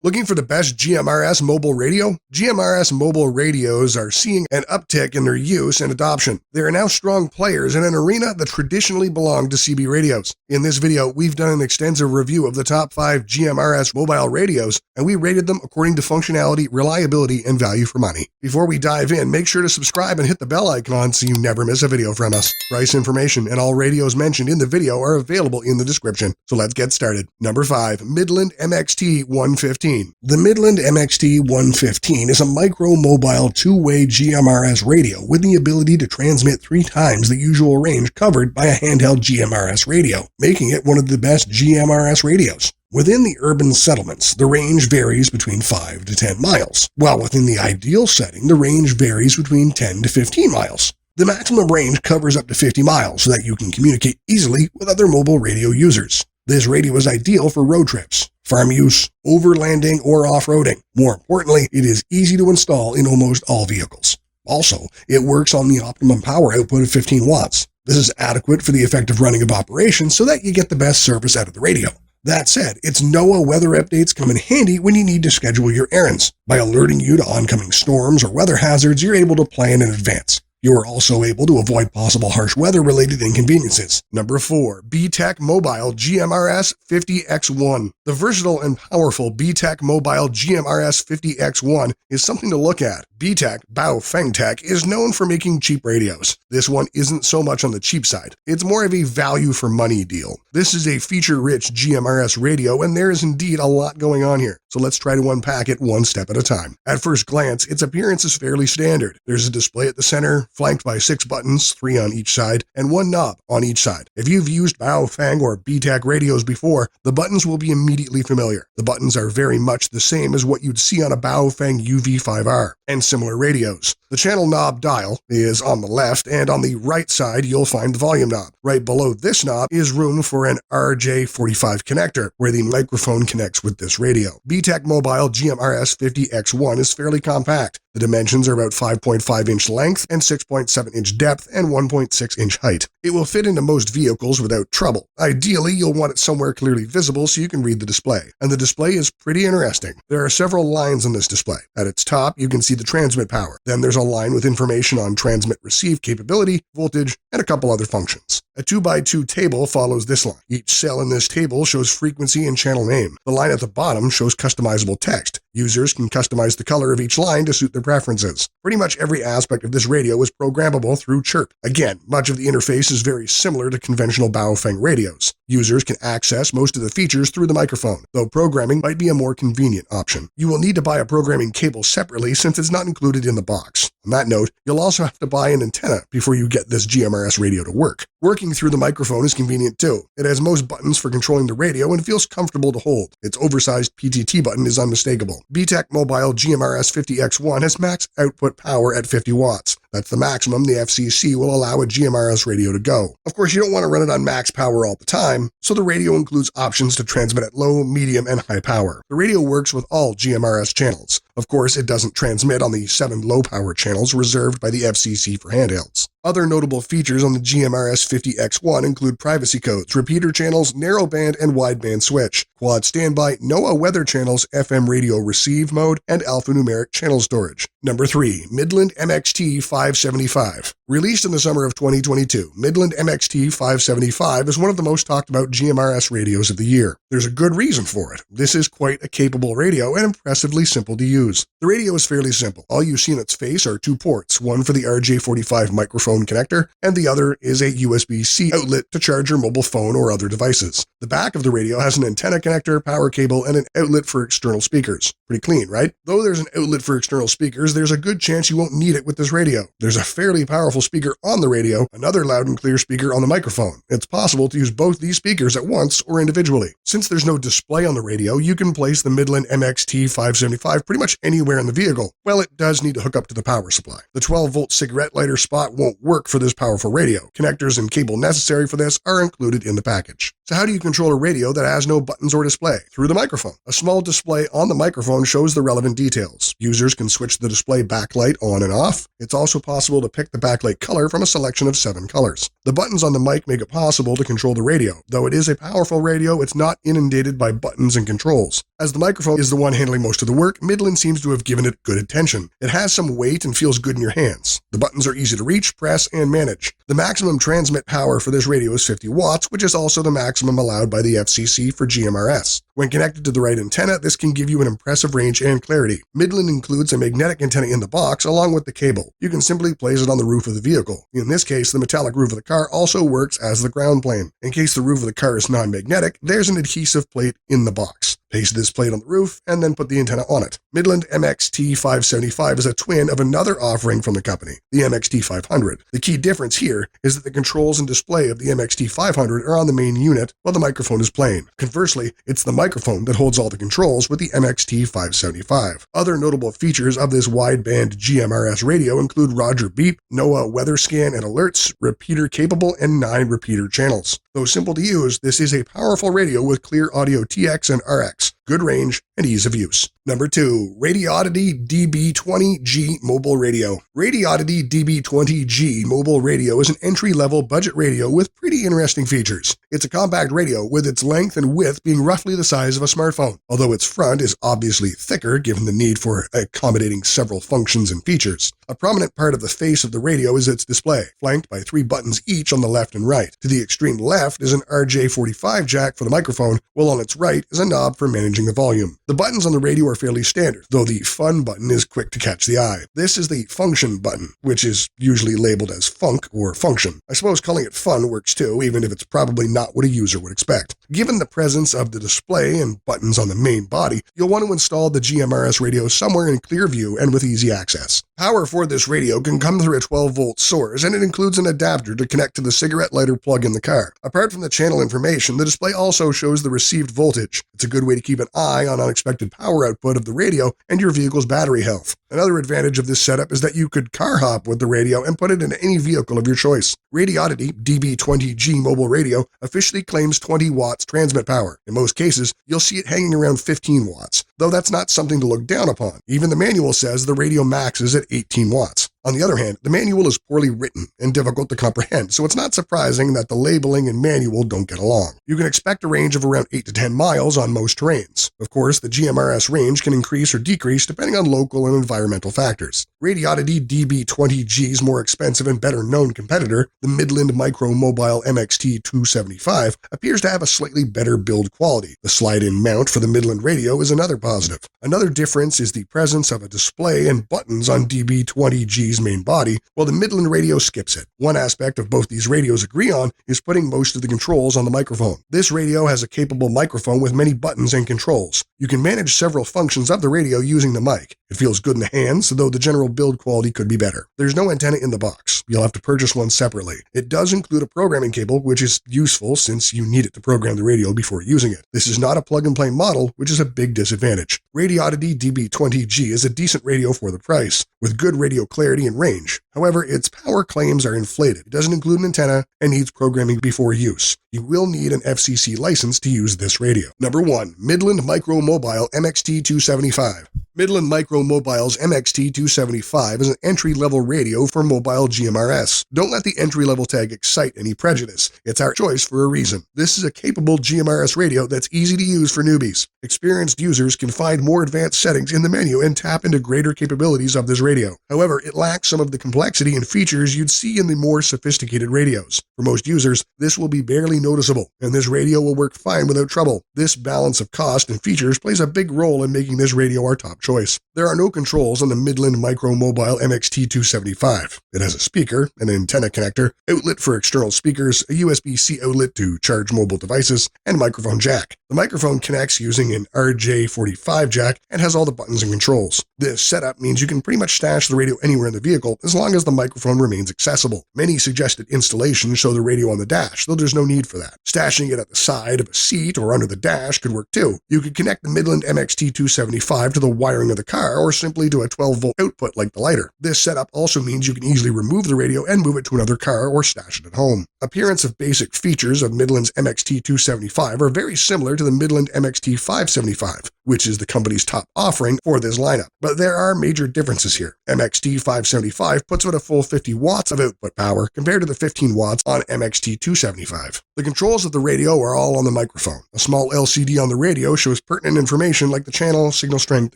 Looking for the best GMRS mobile radio? GMRS mobile radios are seeing an uptick in their use and adoption. They are now strong players in an arena that traditionally belonged to CB radios. In this video, we've done an extensive review of the top 5 GMRS mobile radios, and we rated them according to functionality, reliability, and value for money. Before we dive in, make sure to subscribe and hit the bell icon so you never miss a video from us. Price information and all radios mentioned in the video are available in the description. So let's get started. Number 5, Midland MXT 115. The Midland MXT 115 is a micro-mobile two-way GMRS radio with the ability to transmit 3 times the usual range covered by a handheld GMRS radio, making it one of the best GMRS radios. Within the urban settlements, the range varies between 5 to 10 miles, while within the ideal setting, the range varies between 10 to 15 miles. The maximum range covers up to 50 miles so that you can communicate easily with other mobile radio users. This radio is ideal for road trips, farm use, overlanding, or off-roading. More importantly, it is easy to install in almost all vehicles. Also, it works on the optimum power output of 15 watts. This is adequate for the effective running of operations so that you get the best service out of the radio. That said, its NOAA weather updates come in handy when you need to schedule your errands. By alerting you to oncoming storms or weather hazards, you're able to plan in advance. You are also able to avoid possible harsh weather-related inconveniences. Number 4, BTECH Mobile GMRS 50X1. The versatile and powerful BTECH Mobile GMRS 50X1 is something to look at. BTECH, Baofeng Tech, is known for making cheap radios. This one isn't so much on the cheap side. It's more of a value-for-money deal. This is a feature-rich GMRS radio, and there is indeed a lot going on here. So let's try to unpack it one step at a time. At first glance, its appearance is fairly standard. There's a display at the center, flanked by 6 buttons, 3 on each side, and 1 knob on each side. If you've used Baofeng or BTECH radios before, the buttons will be immediately familiar. The buttons are very much the same as what you'd see on a Baofeng UV5R and similar radios. The channel knob dial is on the left, and on the right side you'll find the volume knob. Right below this knob is room for an RJ45 connector, where the microphone connects with this radio. BTECH Mobile GMRS 50X1 is fairly compact. The dimensions are about 5.5-inch length and 6.7-inch depth and 1.6-inch height. It will fit into most vehicles without trouble. Ideally, you'll want it somewhere clearly visible so you can read the display. And the display is pretty interesting. There are several lines on this display. At its top, you can see the transmit power. Then there's a line with information on transmit-receive capability, voltage, and a couple other functions. A 2x2 table follows this line. Each cell in this table shows frequency and channel name. The line at the bottom shows customizable text. Users can customize the color of each line to suit their preferences. Pretty much every aspect of this radio is programmable through Chirp. Again, much of the interface is very similar to conventional Baofeng radios. Users can access most of the features through the microphone, though programming might be a more convenient option. You will need to buy a programming cable separately since it's not included in the box. On that note, you'll also have to buy an antenna before you get this GMRS radio to work. Working through the microphone is convenient too. It has most buttons for controlling the radio and feels comfortable to hold. Its oversized PTT button is unmistakable. BTECH Mobile GMRS 50X1 has max output power at 50 watts. That's the maximum the FCC will allow a GMRS radio to go. Of course, you don't want to run it on max power all the time, so the radio includes options to transmit at low, medium, and high power. The radio works with all GMRS channels. Of course, it doesn't transmit on the 7 low-power channels reserved by the FCC for handhelds. Other notable features on the GMRS 50X1 include privacy codes, repeater channels, narrowband and wideband switch, quad standby, NOAA weather channels, FM radio receive mode, and alphanumeric channel storage. Number 3, Midland MXT 575. Released in the summer of 2022, Midland MXT 575 is one of the most talked about GMRS radios of the year. There's a good reason for it. This is quite a capable radio and impressively simple to use. The radio is fairly simple. All you see in its face are 2 ports, one for the RJ45 microphone connector, and the other is a USB-C outlet to charge your mobile phone or other devices. The back of the radio has an antenna connector, power cable, and an outlet for external speakers. Pretty clean, right? Though there's an outlet for external speakers, there's a good chance you won't need it with this radio. There's a fairly powerful speaker on the radio, another loud and clear speaker on the microphone. It's possible to use both these speakers at once or individually. Since there's no display on the radio, you can place the Midland MXT 575 pretty much anywhere in the vehicle. Well, it does need to hook up to the power supply. The 12-volt cigarette lighter spot won't work for this powerful radio. Connectors and cable necessary for this are included in the package. So how do you control a radio that has no buttons or display? Through the microphone. A small display on the microphone shows the relevant details. Users can switch the display backlight on and off. It's also possible to pick the backlight display color from a selection of 7 colors. The buttons on the mic make it possible to control the radio. Though it is a powerful radio, it's not inundated by buttons and controls. As the microphone is the one handling most of the work, Midland seems to have given it good attention. It has some weight and feels good in your hands. The buttons are easy to reach, press, and manage. The maximum transmit power for this radio is 50 watts, which is also the maximum allowed by the FCC for GMRS. When connected to the right antenna, this can give you an impressive range and clarity. Midland includes a magnetic antenna in the box along with the cable. You can simply place it on the roof of the vehicle. In this case, the metallic roof of the car also works as the ground plane. In case the roof of the car is non-magnetic, there's an adhesive plate in the box. Paste this plate on the roof and then put the antenna on it. Midland MXT575 is a twin of another offering from the company, the MXT500. The key difference here is that the controls and display of the MXT500 are on the main unit while the microphone is plain. Conversely, it's the microphone that holds all the controls with the MXT575. Other notable features of this wideband GMRS radio include Roger Beep, NOAA weather scan and alerts, repeater capable, and 9 repeater channels. Though simple to use, this is a powerful radio with clear audio TX and RX, good range, and ease of use. Number 2, Radioddity DB20G Mobile Radio. Radioddity DB20G Mobile Radio is an entry-level budget radio with pretty interesting features. It's a compact radio with its length and width being roughly the size of a smartphone, although its front is obviously thicker given the need for accommodating several functions and features. A prominent part of the face of the radio is its display, flanked by 3 buttons each on the left and right. To the extreme left is an RJ45 jack for the microphone, while on its right is a knob for managing the volume. The buttons on the radio are fairly standard, though the Fun button is quick to catch the eye. This is the Function button, which is usually labeled as Funk or Function. I suppose calling it Fun works too, even if it's probably not what a user would expect. Given the presence of the display and buttons on the main body, you'll want to install the GMRS radio somewhere in clear view and with easy access. Power for this radio can come through a 12-volt source, and it includes an adapter to connect to the cigarette lighter plug in the car. Apart from the channel information, the display also shows the received voltage. It's a good way to keep an eye on unexpected power output of the radio and your vehicle's battery health. Another advantage of this setup is that you could car hop with the radio and put it in any vehicle of your choice. Radioddity DB20G mobile radio officially claims 20 watts transmit power. In most cases, you'll see it hanging around 15 watts, though that's not something to look down upon. Even the manual says the radio maxes at 18 watts. On the other hand, the manual is poorly written and difficult to comprehend, so it's not surprising that the labeling and manual don't get along. You can expect a range of around 8 to 10 miles on most terrains. Of course, the GMRS range can increase or decrease depending on local and environmental factors. Radioddity DB20G's more expensive and better-known competitor, the Midland Micro Mobile MXT275, appears to have a slightly better build quality. The slide-in mount for the Midland radio is another positive. Another difference is the presence of a display and buttons on DB20G's main body, while the Midland radio skips it. One aspect of both these radios agree on is putting most of the controls on the microphone. This radio has a capable microphone with many buttons and controls. You can manage several functions of the radio using the mic. It feels good in the hands, though the general build quality could be better. There's no antenna in the box. You'll have to purchase one separately. It does include a programming cable, which is useful since you need it to program the radio before using it. This is not a plug-and-play model, which is a big disadvantage. Radioddity DB20G is a decent radio for the price, with good radio clarity and range. However, its power claims are inflated. It doesn't include an antenna and needs programming before use. You will need an FCC license to use this radio. Number 1. Midland Micro Mobile MXT275. Midland Micro Mobile's MXT275 is an entry-level radio for mobile GMRS. Don't let the entry-level tag excite any prejudice. It's our choice for a reason. This is a capable GMRS radio that's easy to use for newbies. Experienced users can find more advanced settings in the menu and tap into greater capabilities of this radio. However, it lacks some of the complexity and features you'd see in the more sophisticated radios. For most users, this will be barely noticeable, and this radio will work fine without trouble. This balance of cost and features plays a big role in making this radio our top choice. There are no controls on the Midland Micro Mobile MXT275. It has a speaker, an antenna connector, outlet for external speakers, a USB-C outlet to charge mobile devices, and a microphone jack. The microphone connects using an RJ45 jack and has all the buttons and controls. This setup means you can pretty much stash the radio anywhere in the vehicle as long as the microphone remains accessible. Many suggested installations show the radio on the dash, though there's no need for that. Stashing it at the side of a seat or under the dash could work too. You could connect the Midland MXT275 to the wireless wiring of the car or simply to a 12-volt output like the lighter. This setup also means you can easily remove the radio and move it to another car or stash it at home. Appearance of basic features of Midland's MXT275 are very similar to the Midland MXT575, which is the company's top offering for this lineup. But there are major differences here. MXT575 puts out a full 50 watts of output power compared to the 15 watts on MXT275. The controls of the radio are all on the microphone. A small LCD on the radio shows pertinent information like the channel, signal strength,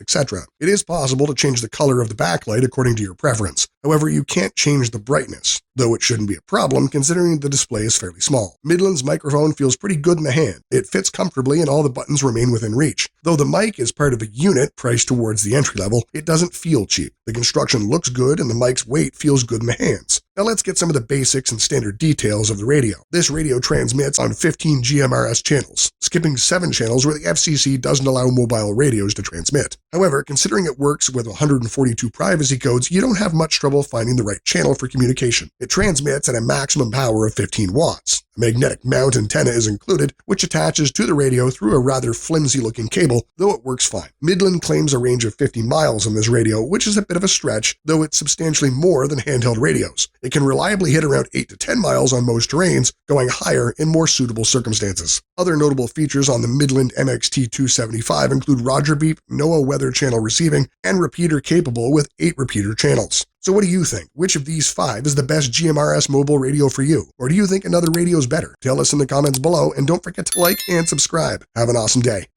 etc. It is possible to change the color of the backlight according to your preference. However, you can't change the brightness, though it shouldn't be a problem considering the display is fairly small. Midland's microphone feels pretty good in the hand. It fits comfortably and all the buttons remain within reach. Though the mic is part of a unit priced towards the entry level, it doesn't feel cheap. The construction looks good and the mic's weight feels good in the hands. Now let's get some of the basics and standard details of the radio. This radio transmits on 15 Gmrs channels, skipping 7 channels where the FCC doesn't allow mobile radios to transmit. However, considering it works with 142 privacy codes, you don't have much trouble finding the right channel for communication. It transmits at a maximum power of 15 watts. A magnetic mount antenna is included, which attaches to the radio through a rather flimsy-looking cable, though it works fine. Midland claims a range of 50 miles on this radio, which is a bit of a stretch, though it's substantially more than handheld radios. It can reliably hit around 8 to 10 miles on most terrains, going higher in more suitable circumstances. Other notable features on the Midland MXT275 include Roger Beep, NOAA Weather Channel receiving, and repeater capable with 8 repeater channels. So what do you think? Which of these 5 is the best GMRS mobile radio for you? Or do you think another radio is better? Tell us in the comments below, and don't forget to like and subscribe. Have an awesome day.